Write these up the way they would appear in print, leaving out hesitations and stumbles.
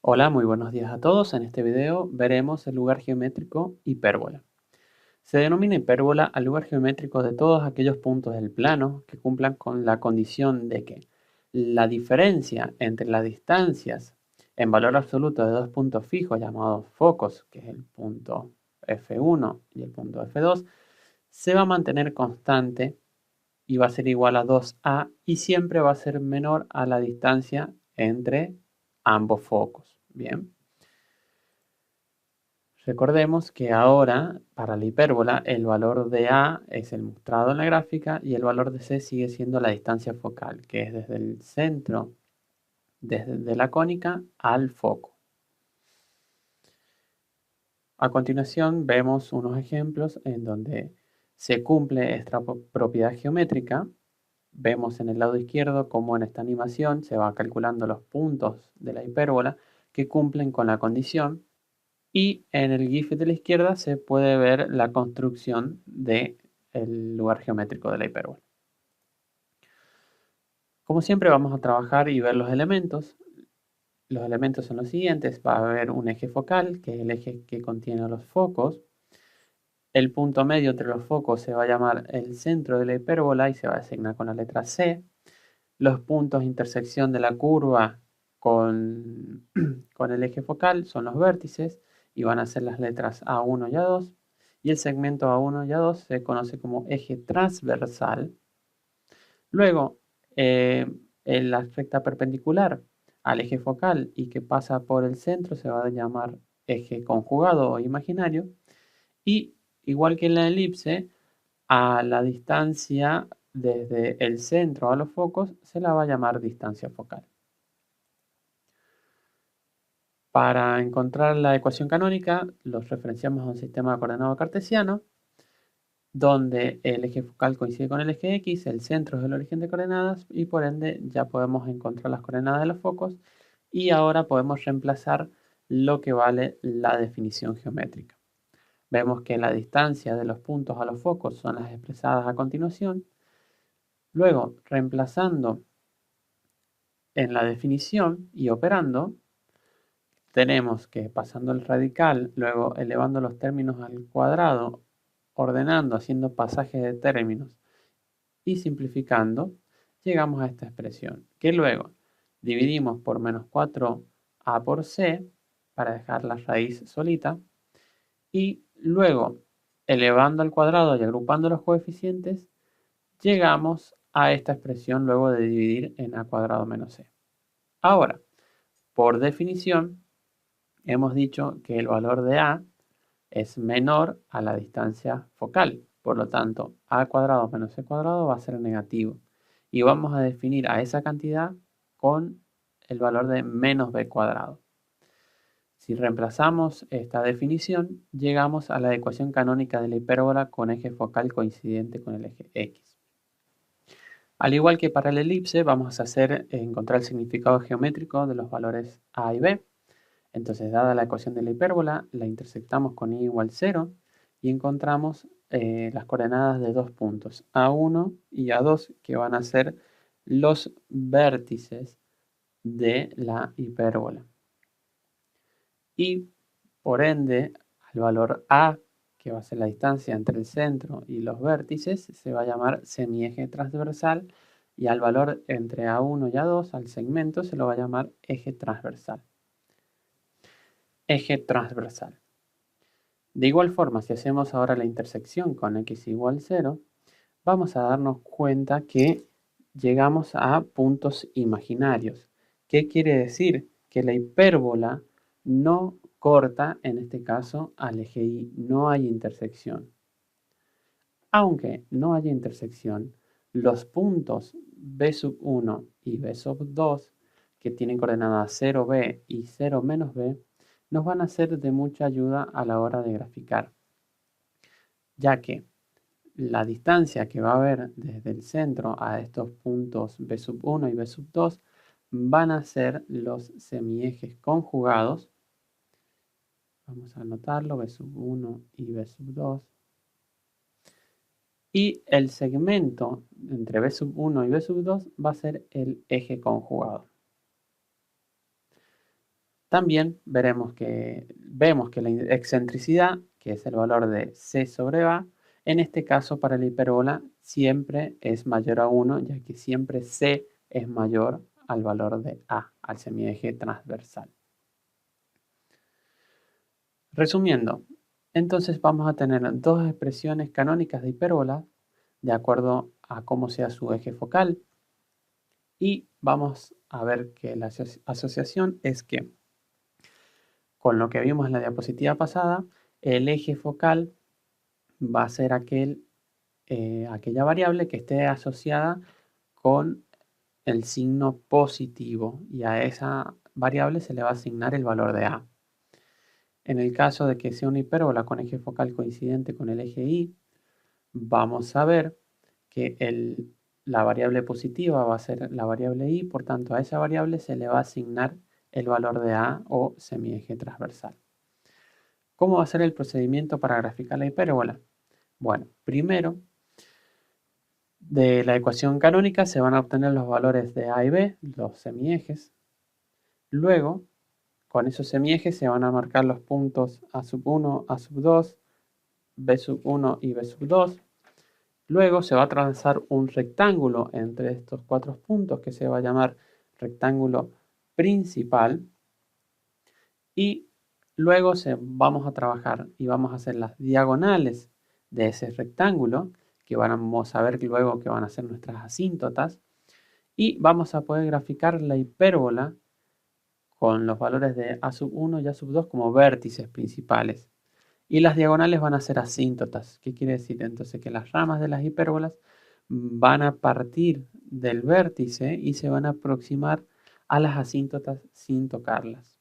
Hola, muy buenos días a todos. En este video veremos el lugar geométrico hipérbola. Se denomina hipérbola al lugar geométrico de todos aquellos puntos del plano que cumplan con la condición de que la diferencia entre las distancias en valor absoluto de dos puntos fijos llamados focos, que es el punto F1 y el punto F2, se va a mantener constante y va a ser igual a 2a y siempre va a ser menor a la distancia entre ambos focos. Bien. Recordemos que ahora, para la hipérbola, el valor de A es el mostrado en la gráfica y el valor de C sigue siendo la distancia focal, que es desde el centro, desde la cónica al foco. A continuación vemos unos ejemplos en donde se cumple esta propiedad geométrica. Vemos en el lado izquierdo cómo en esta animación se va calculando los puntos de la hipérbola que cumplen con la condición. Y en el GIF de la izquierda se puede ver la construcción del lugar geométrico de la hipérbola. Como siempre vamos a trabajar y ver los elementos. Los elementos son los siguientes. Va a haber un eje focal, que es el eje que contiene los focos. El punto medio entre los focos se va a llamar el centro de la hipérbola y se va a designar con la letra C. Los puntos de intersección de la curva con el eje focal son los vértices y van a ser las letras A1 y A2. Y el segmento A1 y A2 se conoce como eje transversal. Luego, la recta perpendicular al eje focal y que pasa por el centro se va a llamar eje conjugado o imaginario. Y igual que en la elipse, a la distancia desde el centro a los focos se la va a llamar distancia focal. Para encontrar la ecuación canónica, los referenciamos a un sistema coordenado cartesiano, donde el eje focal coincide con el eje X, el centro es el origen de coordenadas y por ende ya podemos encontrar las coordenadas de los focos y ahora podemos reemplazar lo que vale la definición geométrica. Vemos que la distancia de los puntos a los focos son las expresadas a continuación. Luego, reemplazando en la definición y operando, tenemos que pasando el radical, luego elevando los términos al cuadrado, ordenando, haciendo pasajes de términos y simplificando, llegamos a esta expresión, que luego dividimos por menos 4a por c para dejar la raíz solita y luego elevando al cuadrado y agrupando los coeficientes, llegamos a esta expresión luego de dividir en a cuadrado menos c. Ahora, por definición, hemos dicho que el valor de a es menor a la distancia focal. Por lo tanto, a cuadrado menos c cuadrado va a ser negativo. Y vamos a definir a esa cantidad con el valor de menos b cuadrado. Si reemplazamos esta definición, llegamos a la ecuación canónica de la hipérbola con eje focal coincidente con el eje X. Al igual que para la elipse, vamos a encontrar el significado geométrico de los valores a y b. Entonces, dada la ecuación de la hipérbola, la intersectamos con y igual 0 y encontramos las coordenadas de dos puntos, A1 y A2, que van a ser los vértices de la hipérbola. Y, por ende, al valor A, que va a ser la distancia entre el centro y los vértices, se va a llamar semieje transversal, y al valor entre A1 y A2, al segmento, se lo va a llamar eje transversal. Eje transversal. De igual forma, si hacemos ahora la intersección con x igual 0, vamos a darnos cuenta que llegamos a puntos imaginarios. ¿Qué quiere decir? Que la hipérbola no corta, en este caso, al eje Y, no hay intersección. Aunque no haya intersección, los puntos B sub 1 y B sub 2, que tienen coordenadas 0b y 0 menos b, nos van a ser de mucha ayuda a la hora de graficar, ya que la distancia que va a haber desde el centro a estos puntos B sub 1 y B sub 2 van a ser los semiejes conjugados. Vamos a anotarlo, B sub 1 y B sub 2. Y el segmento entre B sub 1 y B sub 2 va a ser el eje conjugado. También vemos que la excentricidad, que es el valor de C sobre A, en este caso para la hipérbola siempre es mayor a 1, ya que siempre C es mayor al valor de A, al semieje transversal. Resumiendo, entonces vamos a tener dos expresiones canónicas de hipérbola de acuerdo a cómo sea su eje focal, y vamos a ver que la asociación es que, con lo que vimos en la diapositiva pasada, el eje focal va a ser aquella variable que esté asociada con el signo positivo, y a esa variable se le va a asignar el valor de A. En el caso de que sea una hipérbola con eje focal coincidente con el eje Y, vamos a ver que la variable positiva va a ser la variable Y, por tanto a esa variable se le va a asignar el valor de A o semieje transversal. ¿Cómo va a ser el procedimiento para graficar la hipérbola? Bueno, primero, de la ecuación canónica se van a obtener los valores de A y B, los semiejes. Luego, con esos semiejes se van a marcar los puntos A1, A2, B1 y B2. Luego se va a trazar un rectángulo entre estos cuatro puntos que se va a llamar rectángulo principal, y luego vamos a trabajar y vamos a hacer las diagonales de ese rectángulo, que vamos a ver luego que van a ser nuestras asíntotas, y vamos a poder graficar la hipérbola con los valores de A1 y A2 como vértices principales. Y las diagonales van a ser asíntotas. ¿Qué quiere decir? Entonces que las ramas de las hipérbolas van a partir del vértice y se van a aproximar a las asíntotas sin tocarlas.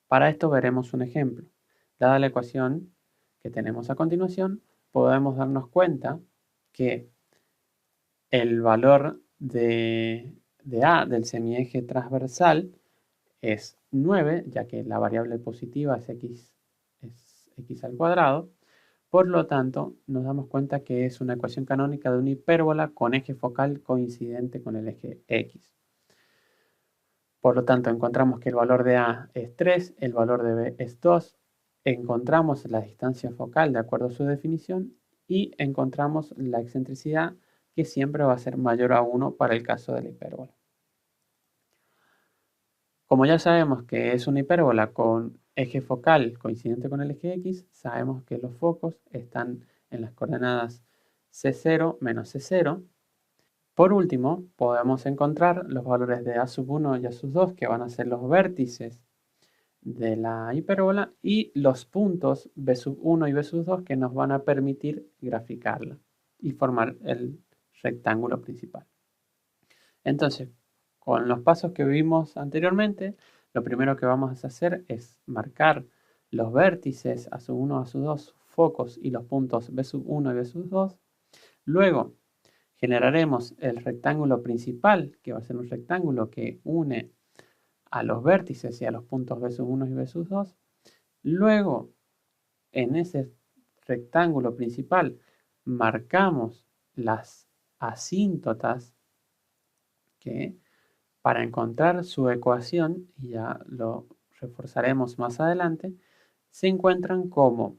Para esto veremos un ejemplo. Dada la ecuación que tenemos a continuación, podemos darnos cuenta que el valor de A del semieje transversal es 9, ya que la variable positiva es x al cuadrado. Por lo tanto, nos damos cuenta que es una ecuación canónica de una hipérbola con eje focal coincidente con el eje x. Por lo tanto, encontramos que el valor de A es 3, el valor de B es 2, encontramos la distancia focal de acuerdo a su definición y encontramos la excentricidad, que siempre va a ser mayor a 1 para el caso de la hipérbola. Como ya sabemos que es una hipérbola con eje focal coincidente con el eje x, sabemos que los focos están en las coordenadas C0 menos C0. Por último, podemos encontrar los valores de A1 y A2, que van a ser los vértices de la hipérbola, y los puntos B1 y B2 que nos van a permitir graficarla y formar el rectángulo principal. Entonces, con los pasos que vimos anteriormente, lo primero que vamos a hacer es marcar los vértices A1, A2, focos y los puntos B1 y B2. Luego, generaremos el rectángulo principal, que va a ser un rectángulo que une a los vértices y a los puntos B1 y B2. Luego, en ese rectángulo principal, marcamos las asíntotas, que para encontrar su ecuación, y ya lo reforzaremos más adelante, se encuentran como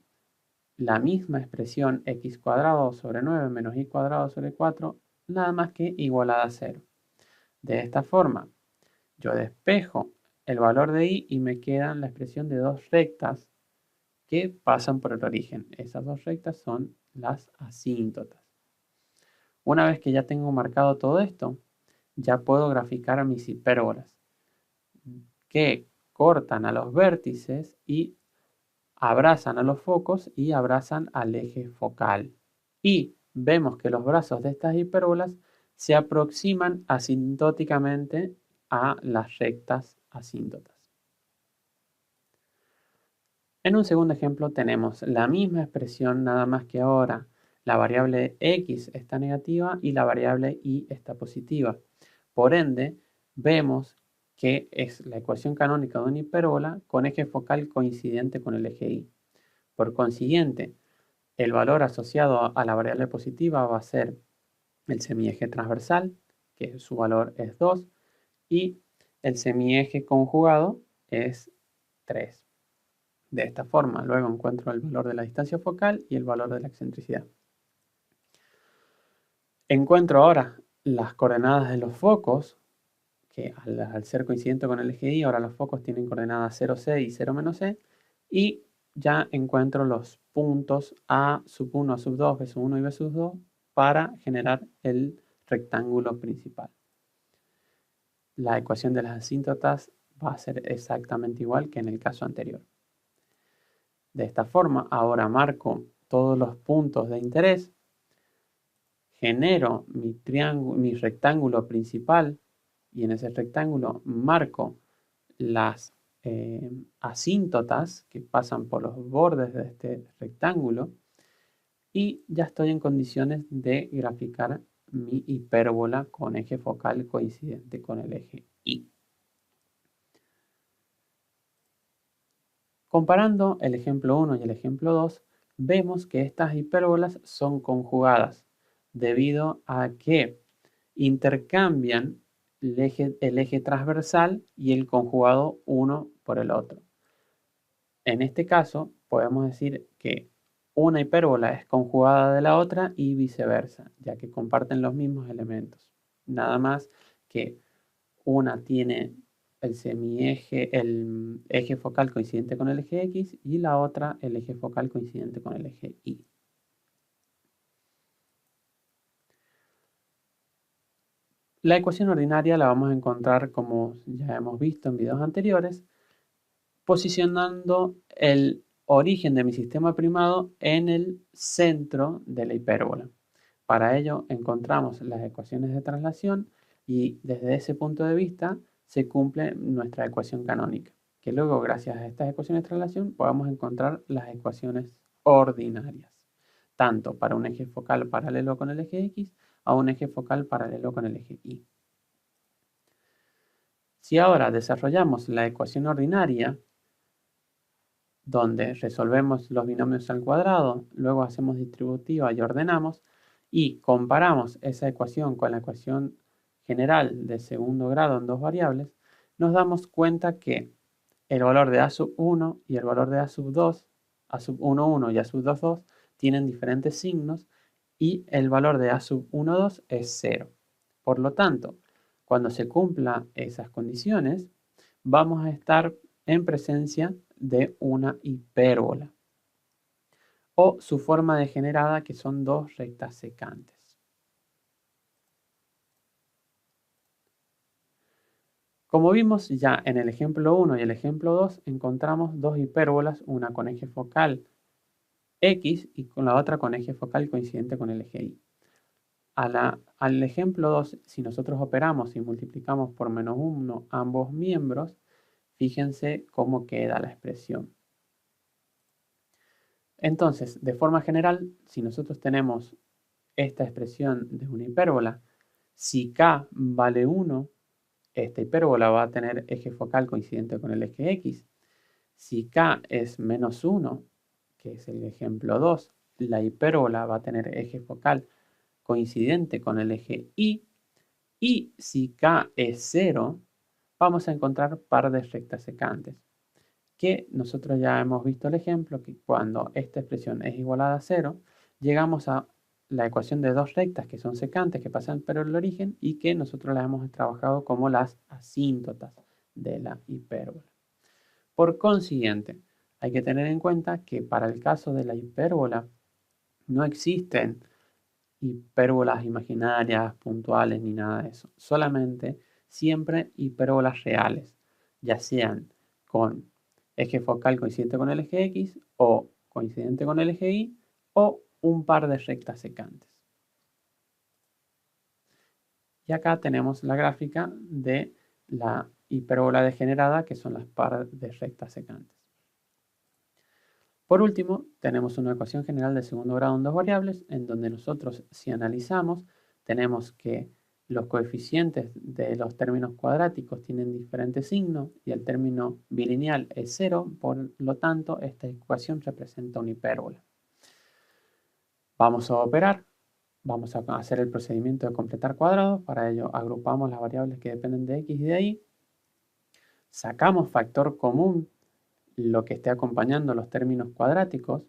la misma expresión x cuadrado sobre 9 menos y cuadrado sobre 4, nada más que igualada a 0. De esta forma, yo despejo el valor de y me queda la expresión de dos rectas que pasan por el origen. Esas dos rectas son las asíntotas. Una vez que ya tengo marcado todo esto, ya puedo graficar mis hipérbolas, que cortan a los vértices y abrazan a los focos y abrazan al eje focal. Y vemos que los brazos de estas hipérbolas se aproximan asintóticamente a las rectas asíntotas. En un segundo ejemplo tenemos la misma expresión, nada más que ahora la variable x está negativa y la variable y está positiva. Por ende, vemos que es la ecuación canónica de una hipérbola con eje focal coincidente con el eje y. Por consiguiente, el valor asociado a la variable positiva va a ser el semieje transversal, que su valor es 2, y el semieje conjugado es 3. De esta forma, luego encuentro el valor de la distancia focal y el valor de la excentricidad. Encuentro ahora las coordenadas de los focos, que al ser coincidente con el eje Y, ahora los focos tienen coordenadas 0, C y 0 menos C, y ya encuentro los puntos A sub 1, A sub 2, B sub 1 y B sub 2 para generar el rectángulo principal. La ecuación de las asíntotas va a ser exactamente igual que en el caso anterior. De esta forma, ahora marco todos los puntos de interés, genero mi rectángulo principal y en ese rectángulo marco las asíntotas que pasan por los bordes de este rectángulo y ya estoy en condiciones de graficar mi hipérbola con eje focal coincidente con el eje Y. Comparando el ejemplo 1 y el ejemplo 2, vemos que estas hipérbolas son conjugadas debido a que intercambian el eje transversal y el conjugado uno por el otro. En este caso, podemos decir que una hipérbola es conjugada de la otra y viceversa, ya que comparten los mismos elementos. Nada más que una tiene el eje focal coincidente con el eje X y la otra el eje focal coincidente con el eje Y. La ecuación ordinaria la vamos a encontrar, como ya hemos visto en videos anteriores, posicionando el origen de mi sistema primado en el centro de la hipérbola. Para ello encontramos las ecuaciones de traslación y desde ese punto de vista se cumple nuestra ecuación canónica, que luego gracias a estas ecuaciones de traslación podemos encontrar las ecuaciones ordinarias, tanto para un eje focal paralelo con el eje X a un eje focal paralelo con el eje Y. Si ahora desarrollamos la ecuación ordinaria, donde resolvemos los binomios al cuadrado, luego hacemos distributiva y ordenamos, y comparamos esa ecuación con la ecuación general de segundo grado en dos variables, nos damos cuenta que el valor de A sub 1 y el valor de A sub 2, A sub 1, 1 y A sub 2, 2, tienen diferentes signos y el valor de A sub 1, 2 es 0. Por lo tanto, cuando se cumplan esas condiciones, vamos a estar en presencia de una hipérbola o su forma degenerada, que son dos rectas secantes. Como vimos ya en el ejemplo 1 y el ejemplo 2, encontramos dos hipérbolas, una con eje focal X y con la otra con eje focal coincidente con el eje Y. Al ejemplo 2, si nosotros operamos y multiplicamos por menos 1 ambos miembros, fíjense cómo queda la expresión. Entonces, de forma general, si nosotros tenemos esta expresión de una hipérbola, si K vale 1, esta hipérbola va a tener eje focal coincidente con el eje X. Si K es menos 1, que es el ejemplo 2, la hipérbola va a tener eje focal coincidente con el eje Y. Y si K es 0, vamos a encontrar par de rectas secantes, que nosotros ya hemos visto el ejemplo, que cuando esta expresión es igualada a 0, llegamos a la ecuación de dos rectas que son secantes, que pasan por el origen y que nosotros las hemos trabajado como las asíntotas de la hipérbola. Por consiguiente, hay que tener en cuenta que para el caso de la hipérbola no existen hipérbolas imaginarias, puntuales, ni nada de eso. Solamente siempre hipérbolas reales, ya sean con eje focal coincidente con el eje X o coincidente con el eje Y o un par de rectas secantes. Y acá tenemos la gráfica de la hipérbola degenerada, que son las par de rectas secantes. Por último, tenemos una ecuación general de segundo grado en dos variables, en donde nosotros, si analizamos, tenemos que los coeficientes de los términos cuadráticos tienen diferentes signos y el término bilineal es 0, por lo tanto, esta ecuación representa una hipérbola. Vamos a operar, vamos a hacer el procedimiento de completar cuadrados, para ello agrupamos las variables que dependen de x y de y, sacamos factor común, lo que esté acompañando los términos cuadráticos,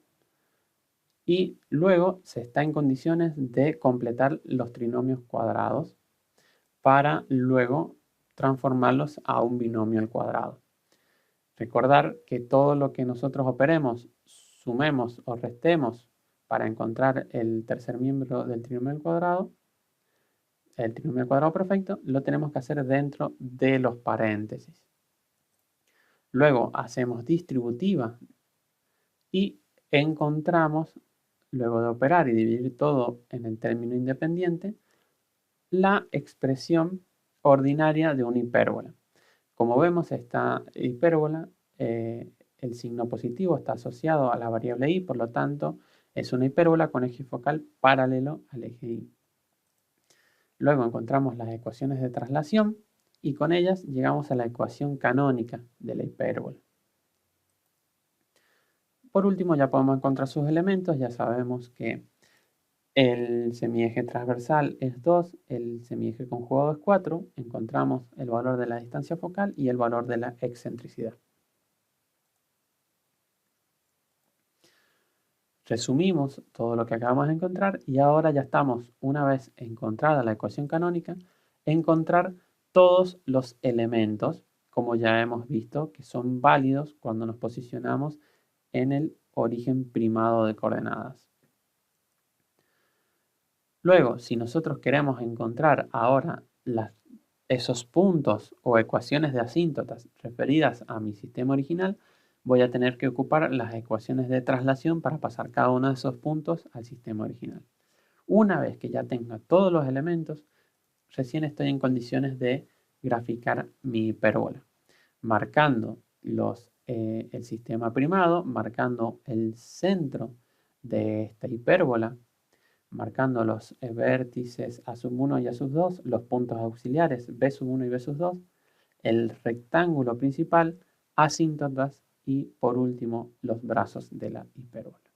y luego se está en condiciones de completar los trinomios cuadrados para luego transformarlos a un binomio al cuadrado. Recordar que todo lo que nosotros operemos, sumemos o restemos para encontrar el tercer miembro del trinomio al cuadrado, el trinomio al cuadrado perfecto, lo tenemos que hacer dentro de los paréntesis. Luego hacemos distributiva y encontramos, luego de operar y dividir todo en el término independiente, la expresión ordinaria de una hipérbola. Como vemos, esta hipérbola, el signo positivo está asociado a la variable y, por lo tanto, es una hipérbola con eje focal paralelo al eje y. Luego encontramos las ecuaciones de traslación y con ellas llegamos a la ecuación canónica de la hipérbola. Por último, ya podemos encontrar sus elementos. Ya sabemos que el semieje transversal es 2, el semieje conjugado es 4. Encontramos el valor de la distancia focal y el valor de la excentricidad. Resumimos todo lo que acabamos de encontrar y ahora ya estamos, una vez encontrada la ecuación canónica, encontrar todos los elementos, como ya hemos visto, que son válidos cuando nos posicionamos en el origen primado de coordenadas. Luego, si nosotros queremos encontrar ahora esos puntos o ecuaciones de asíntotas referidas a mi sistema original, voy a tener que ocupar las ecuaciones de traslación para pasar cada uno de esos puntos al sistema original. Una vez que ya tenga todos los elementos, recién estoy en condiciones de graficar mi hipérbola, marcando el sistema primado, marcando el centro de esta hipérbola, marcando los vértices A sub 1 y A sub 2, los puntos auxiliares B sub 1 y B sub 2, el rectángulo principal, asíntotas y por último los brazos de la hipérbola.